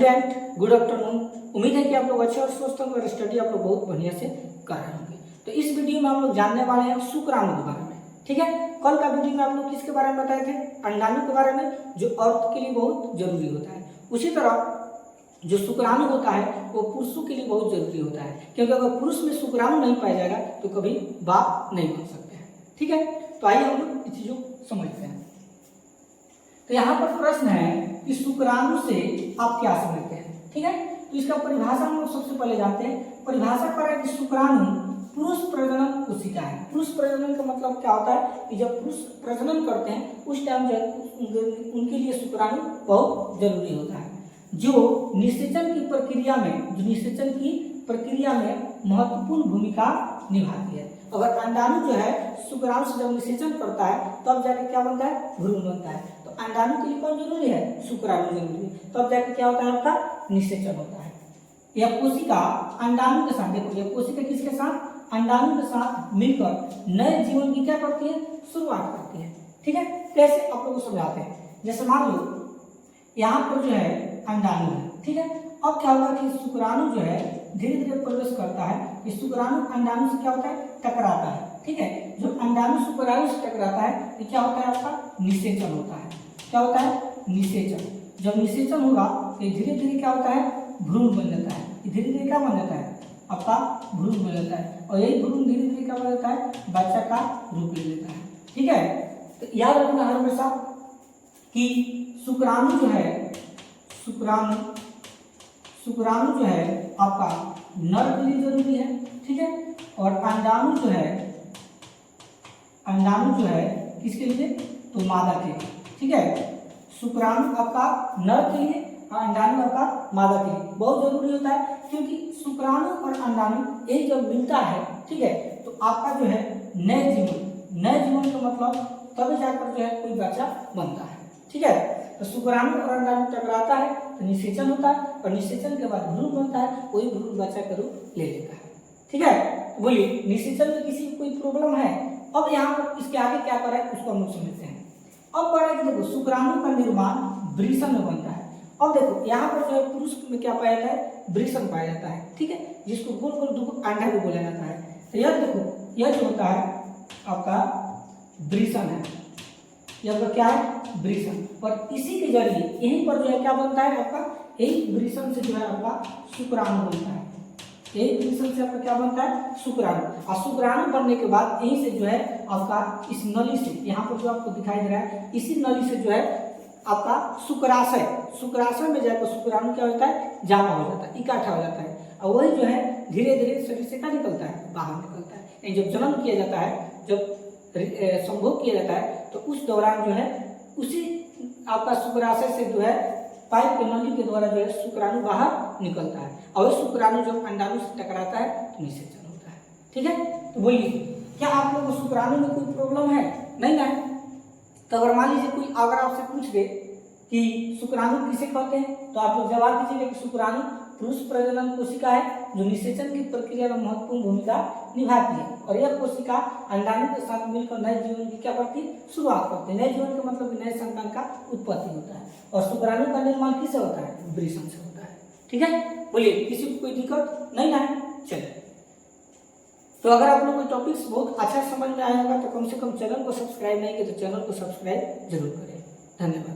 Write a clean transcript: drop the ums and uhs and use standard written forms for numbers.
Student, good afternoon. उम्मीद है कि आप लोग अच्छे और स्वस्थ होंगे और स्टडी आप लोग बहुत बढ़िया से कर रहे होंगे। तो इस वीडियो में हम लोग जानने वाले हैं शुक्राणु के बारे में। ठीक है, कल का वीडियो में आप लोग किसके बारे में बताए थे? अंडाणु के बारे में, जो औरत के लिए बहुत जरूरी होता है। उसी तरह जो शुक्राणु होता है वो पुरुषों के लिए बहुत जरूरी होता है, क्योंकि अगर पुरुष में शुक्राणु नहीं पाया जाएगा तो कभी बाप नहीं बन सकते हैं। ठीक है, तो आइए हम लोग इस चीजों को समझते हैं। तो यहाँ पर प्रश्न है कि शुक्राणु से आप क्या समझते हैं? ठीक है, तो इसका परिभाषा हम लोग सबसे पहले जानते हैं। परिभाषा पर है कि शुक्राणु पुरुष प्रजनन कोशिका है। पुरुष प्रजनन का मतलब क्या होता है कि जब पुरुष प्रजनन करते हैं उस टाइम जो उनके लिए शुक्राणु बहुत जरूरी होता है, जो निषेचन की प्रक्रिया में महत्वपूर्ण भूमिका निभाती है। अगर अंडाणु जो है शुक्राणु से जब निषेचन करता है तब जाकर क्या बनता है? भ्रूण बनता है। तो अंडाणु के लिए कौन जरूरी है? शुक्राणु जरूरी है, तब जाकर क्या होता है? आपका निषेचन होता है। यह कोशिका अंडाणु के साथ, देखो यह कोशिका किसके साथ? अंडाणु के साथ मिलकर नए जीवन की क्या करती है? शुरुआत करती है। ठीक है, कैसे आप लोग को समझाते हैं। जैसे मान लो यहाँ पर जो है अंडाणु है, ठीक है। अब क्या होगा कि शुक्राणु जो है धीरे धीरे प्रवेश करता है। ये शुक्राणु अंडाणु से क्या होता है? टकराता है। ठीक है, जो अंडाणु शुक्राणु से टकराता है ये क्या होता है? आपका निषेचन होता है। क्या होता है? निषेचन। जब निषेचन होगा तो धीरे धीरे क्या होता है? भ्रूण बन जाता है। धीरे धीरे क्या बन जाता है? आपका भ्रूण बन जाता है, और यही भ्रूण धीरे धीरे क्या बन जाता है? बच्चा का रूप ले लेता है। ठीक है, तो याद रखना हमेशा कि शुक्राणु जो है शुक्राणु जो है आपका नर के लिए जरूरी है। ठीक है, और अंडाणु जो है किसके लिए? तो मादा के लिए। ठीक है, शुक्राणु आपका नर के लिए और अंडाणु आपका मादा के लिए बहुत जरूरी होता है, क्योंकि शुक्राणु और अंडाणु एक जब मिलता है, ठीक है, तो आपका जो है नए जीवन का मतलब तभी जाकर जो है कोई बच्चा बनता है। ठीक है, तो शुक्राणु और अंडाणु टकराता है तो निषेचन होता है, और निषेचन के बाद भ्रूण बनता है, वही भ्रूण बच्चा का रूप ले लेता है। ठीक है, बोलिए निषेचन में किसी को कोई प्रॉब्लम है? अब यहाँ पर इसके आगे क्या कर रहा है उसको हम लोग समझते हैं। अब कर रहा है कि देखो शुक्राणु का निर्माण वृषण में बनता है। अब देखो यहाँ पर जो है पुरुष में क्या पाया जाता है? वृषण पाया जाता है। ठीक है, जिसको गोल गोल दुगो अंडा भी बोला जाता है। तो यह देखो यह जो होता है आपका वृषण है, यह पर क्या है? वृषण। और इसी के जरिए यहीं पर जो है क्या बनता है? आपका यही वृषण से जो है आपका शुक्राणु बनता है। यही वृषण से आपका क्या बनता है? शुक्राणु। और शुक्राणु बनने के बाद यहीं से जो है आपका इस नली से, यहाँ पर जो आपको दिखाई दे रहा है, इसी नली से जो है आपका शुक्राशय में जाकर शुक्राणु क्या होता है? जमा हो जाता है, इकट्ठा हो जाता है, और वही जो है धीरे धीरे शरीर से क्या निकलता है? बाहर निकलता है। जब जन्म किया जाता है, जब संभोग किया जाता है, तो उस दौरान जो है उसी आपका शुक्राशय से जो है पाइप के नली के द्वारा जो है शुक्राणु बाहर निकलता है, और शुक्राणु जब अंडाणु से टकराता है तो निषेचन होता है। ठीक है, तो बोलिए क्या आप लोगों को शुक्राणु में कोई प्रॉब्लम है? नहीं ना है? तो अगर मान लीजिए कोई अगर आपसे पूछ दे कि शुक्राणु किसे कहते हैं, तो आप लोग जवाब दीजिएगा कि शुक्राणु पुरुष प्रजनन कोशिका है, जो निषेचन की प्रक्रिया में महत्वपूर्ण भूमिका निभाती है, और यह कोशिका अंडाणु के साथ मिलकर नए जीवन की क्या करती है? शुरुआत करती है। नए जीवन का मतलब नए संतान का उत्पत्ति होता है, और शुक्राणु का निर्माण किससे होता है? वृषण से होता है। ठीक है, बोलिए किसी को कोई दिक्कत नहीं ना है? चलिए, तो अगर आप लोग को टॉपिक्स बहुत अच्छा समझ में आया होगा तो कम से कम चैनल को सब्सक्राइब नहीं किया तो चैनल को सब्सक्राइब जरूर करें। धन्यवाद।